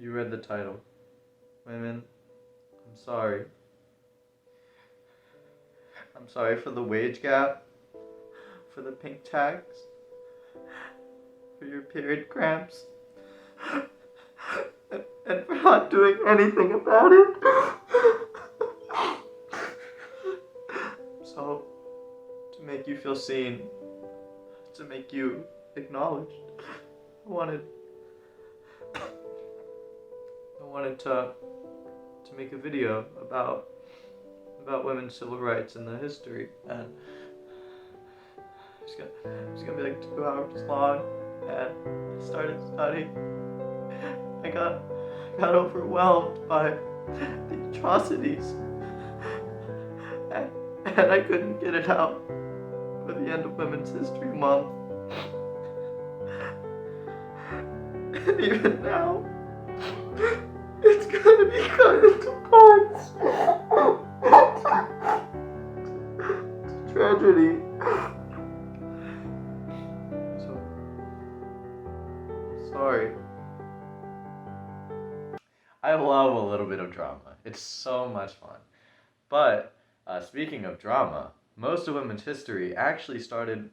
You read the title. Women, I'm sorry. I'm sorry for the wage gap, for the pink tax, for your period cramps, and for not doing anything about it. So, to make you feel seen, to make you acknowledged, I wanted to make a video about women's civil rights in the history, and it's gonna be like 2 hours long. And I started studying. I got overwhelmed by the atrocities, and I couldn't get it out for the end of Women's History Month. And even now, it's gonna be cut into parts. It's a tragedy. So, sorry. I love a little bit of drama. It's so much fun. But, speaking of drama, most of women's history actually started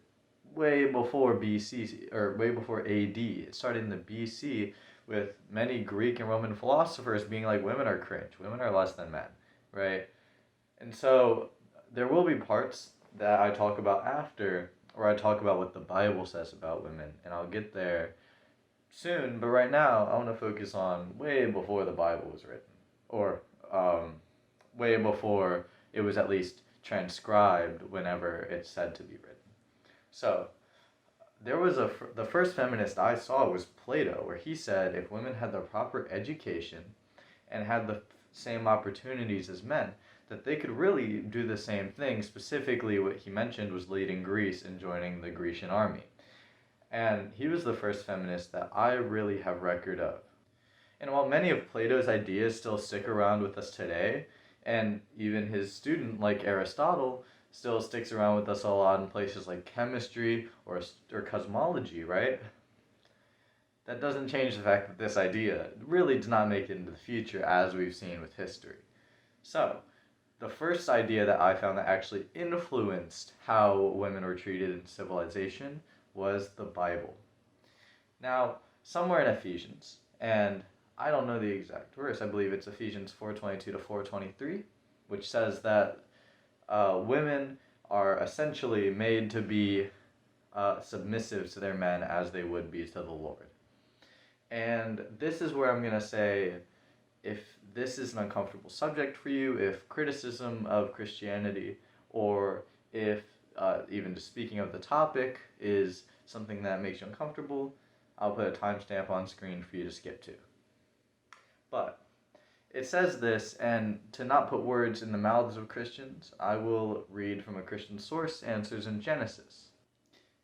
way before BC, or way before AD. It started in the BC with many Greek and Roman philosophers being like, women are cringe, women are less than men, right? And so there will be parts that I talk about after, where I talk about what the Bible says about women, and I'll get there soon, but right now I want to focus on way before the Bible was written, or way before it was at least transcribed whenever it's said to be written. So, there was the first feminist I saw was Plato, where he said if women had the proper education and had the same opportunities as men, that they could really do the same thing. Specifically, what he mentioned was leading Greece and joining the Grecian army. And he was the first feminist that I really have record of. And while many of Plato's ideas still stick around with us today, and even his student like Aristotle still sticks around with us a lot in places like chemistry or cosmology, right? That doesn't change the fact that this idea really does not make it into the future, as we've seen with history. So, the first idea that I found that actually influenced how women were treated in civilization was the Bible. Now, somewhere in Ephesians, and I don't know the exact verse, I believe it's Ephesians 4:22 to 4:23, which says that women are essentially made to be submissive to their men as they would be to the Lord. And this is where I'm going to say, if this is an uncomfortable subject for you, if criticism of Christianity, or if even just speaking of the topic is something that makes you uncomfortable, I'll put a timestamp on screen for you to skip to. But it says this, and to not put words in the mouths of Christians, I will read from a Christian source, Answers in Genesis.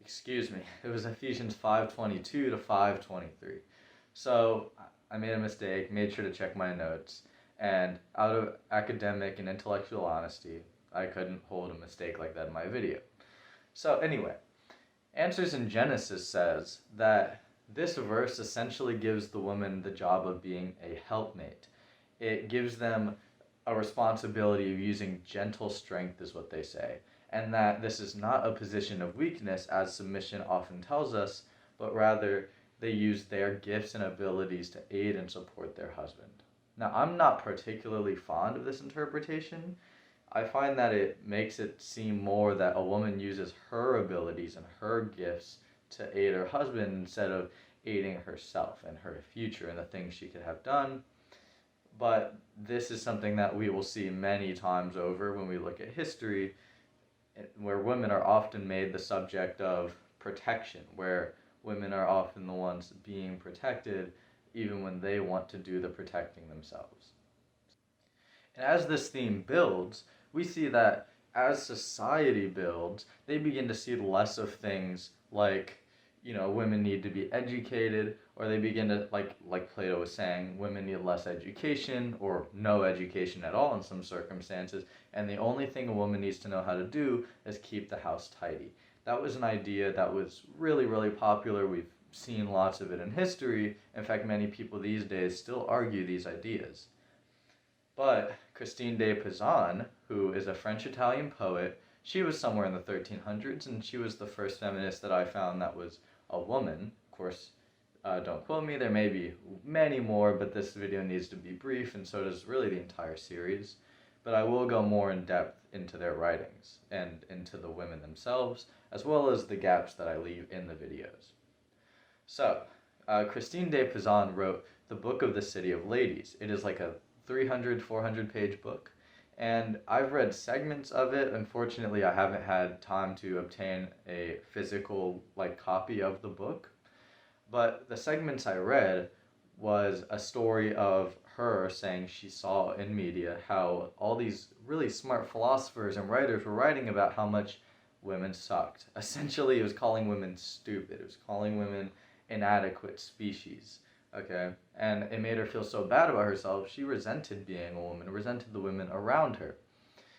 Excuse me, it was Ephesians 5:22 to 5:23. So I made a mistake, made sure to check my notes, and out of academic and intellectual honesty, I couldn't hold a mistake like that in my video. So anyway, Answers in Genesis says that this verse essentially gives the woman the job of being a helpmate. It gives them a responsibility of using gentle strength, is what they say, and that this is not a position of weakness, as submission often tells us, but rather they use their gifts and abilities to aid and support their husband. Now, I'm not particularly fond of this interpretation. I find that it makes it seem more that a woman uses her abilities and her gifts to aid her husband instead of aiding herself and her future and the things she could have done. But this is something that we will see many times over when we look at history, where women are often made the subject of protection, where women are often the ones being protected even when they want to do the protecting themselves. And as this theme builds, we see that as society builds, they begin to see less of things like, women need to be educated, or they begin to, like Plato was saying, women need less education or no education at all in some circumstances, and the only thing a woman needs to know how to do is keep the house tidy. That was an idea that was really, really popular. We've seen lots of it in history. In fact, many people these days still argue these ideas. But Christine de Pizan, who is a French-Italian poet, she was somewhere in the 1300s, and she was the first feminist that I found that was a woman. Of course, don't quote me, there may be many more, but this video needs to be brief, and so does really the entire series. But I will go more in depth into their writings and into the women themselves, as well as the gaps that I leave in the videos. So, Christine de Pizan wrote The Book of the City of Ladies. It is like a 300, 400 page book, and I've read segments of it. Unfortunately, I haven't had time to obtain a physical copy of the book, but the segments I read was a story of her saying she saw in media how all these really smart philosophers and writers were writing about how much women sucked. Essentially, it was calling women stupid. It was calling women inadequate species. Okay? And it made her feel so bad about herself, she resented being a woman, resented the women around her.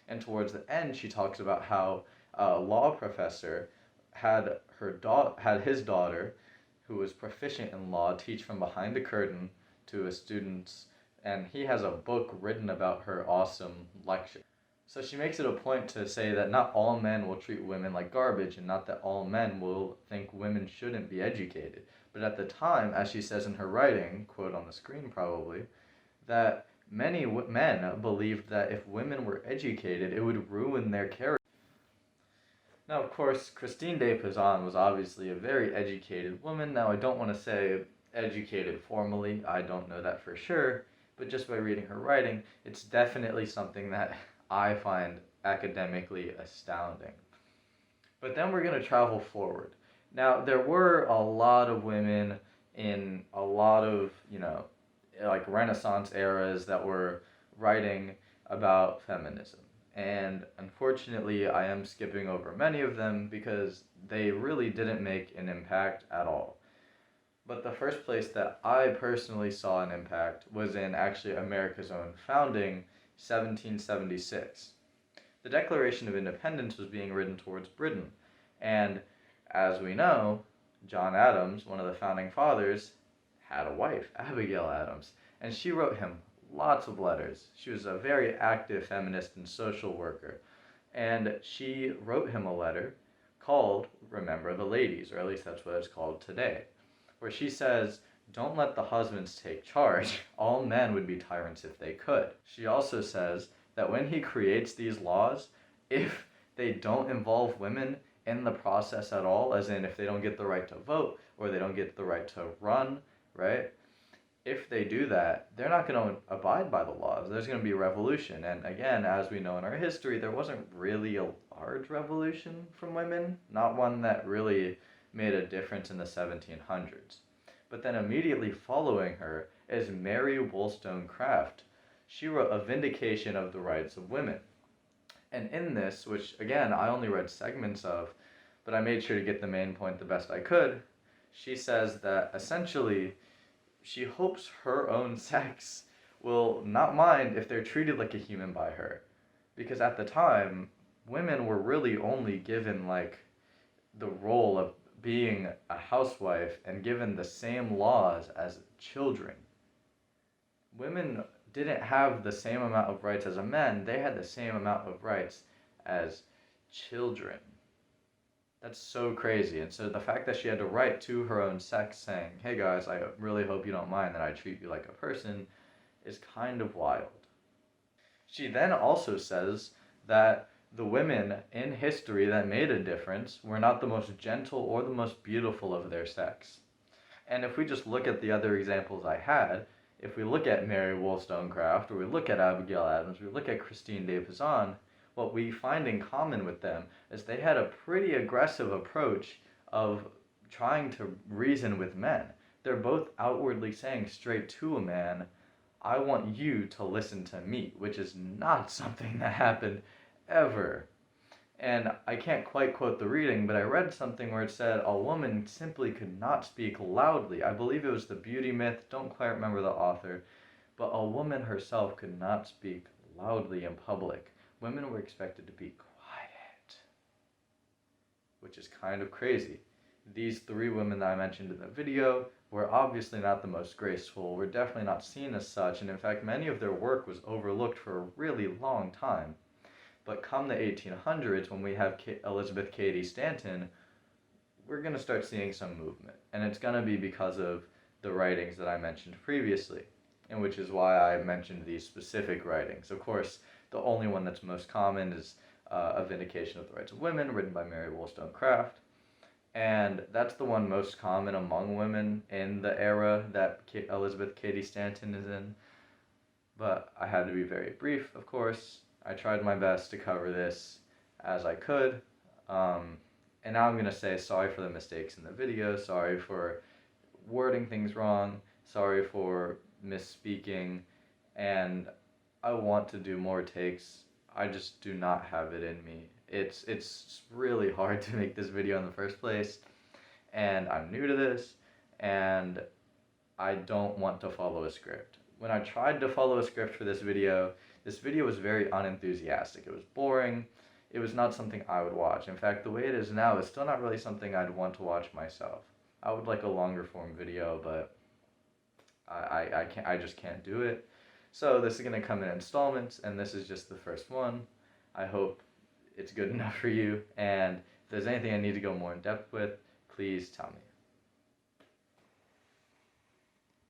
And towards the end, she talks about how a law professor had his daughter, who was proficient in law, teach from behind a curtain to his students, and he has a book written about her awesome lecture. So she makes it a point to say that not all men will treat women like garbage, and not that all men will think women shouldn't be educated. But at the time, as she says in her writing, quote on the screen probably, that many men believed that if women were educated, it would ruin their character. Now, of course, Christine de Pizan was obviously a very educated woman. Now, I don't want to say educated formally, I don't know that for sure, but just by reading her writing, it's definitely something that I find academically astounding. But then we're going to travel forward. Now, there were a lot of women in a lot of, Renaissance eras that were writing about feminism. And unfortunately, I am skipping over many of them because they really didn't make an impact at all. But the first place that I personally saw an impact was in actually America's own founding, 1776. The Declaration of Independence was being written towards Britain, and as we know, John Adams, one of the founding fathers, had a wife, Abigail Adams, and she wrote him lots of letters. She was a very active feminist and social worker, and she wrote him a letter called Remember the Ladies, or at least that's what it's called today, where she says, don't let the husbands take charge. All men would be tyrants if they could. She also says that when he creates these laws, if they don't involve women in the process at all, as in if they don't get the right to vote or they don't get the right to run, right? If they do that, they're not going to abide by the laws. There's going to be a revolution. And again, as we know in our history, there wasn't really a large revolution from women, not one that really made a difference in the 1700s. But then immediately following her is Mary Wollstonecraft. She wrote A Vindication of the Rights of Women. And in this, which again I only read segments of, but I made sure to get the main point the best I could, she says that essentially she hopes her own sex will not mind if they're treated like a human by her. Because at the time, women were really only given the role of being a housewife and given the same laws as children. Women didn't have the same amount of rights as a man, they had the same amount of rights as children. That's so crazy. And so the fact that she had to write to her own sex saying, hey guys, I really hope you don't mind that I treat you like a person, is kind of wild. She then also says that the women in history that made a difference were not the most gentle or the most beautiful of their sex. And if we just look at the other examples I had, if we look at Mary Wollstonecraft, or we look at Abigail Adams, we look at Christine de Pizan, what we find in common with them is they had a pretty aggressive approach of trying to reason with men. They're both outwardly saying straight to a man, I want you to listen to me, which is not something that happened ever. And I can't quite quote the reading, but I read something where it said a woman simply could not speak loudly. I believe it was The Beauty Myth, don't quite remember the author, but a woman herself could not speak loudly in public. Women were expected to be quiet, which is kind of crazy. these three women that I mentioned in the video were obviously not the most graceful, were definitely not seen as such, and in fact, many of their work was overlooked for a really long time. But come the 1800s, when we have Elizabeth Cady Stanton, we're going to start seeing some movement. And it's going to be because of the writings that I mentioned previously, and which is why I mentioned these specific writings. Of course, the only one that's most common is A Vindication of the Rights of Women, written by Mary Wollstonecraft. And that's the one most common among women in the era that Elizabeth Cady Stanton is in. But I had to be very brief, of course. I tried my best to cover this as I could. And now I'm going to say sorry for the mistakes in the video, sorry for wording things wrong, sorry for misspeaking, and I want to do more takes. I just do not have it in me. It's really hard to make this video in the first place, and I'm new to this, and I don't want to follow a script. When I tried to follow a script for this video was very unenthusiastic. It was boring. It was not something I would watch. In fact, the way it is now is still not really something I'd want to watch myself. I would like a longer form video, but I just can't do it. So this is going to come in installments, and this is just the first one. I hope it's good enough for you, and if there's anything I need to go more in depth with, please tell me.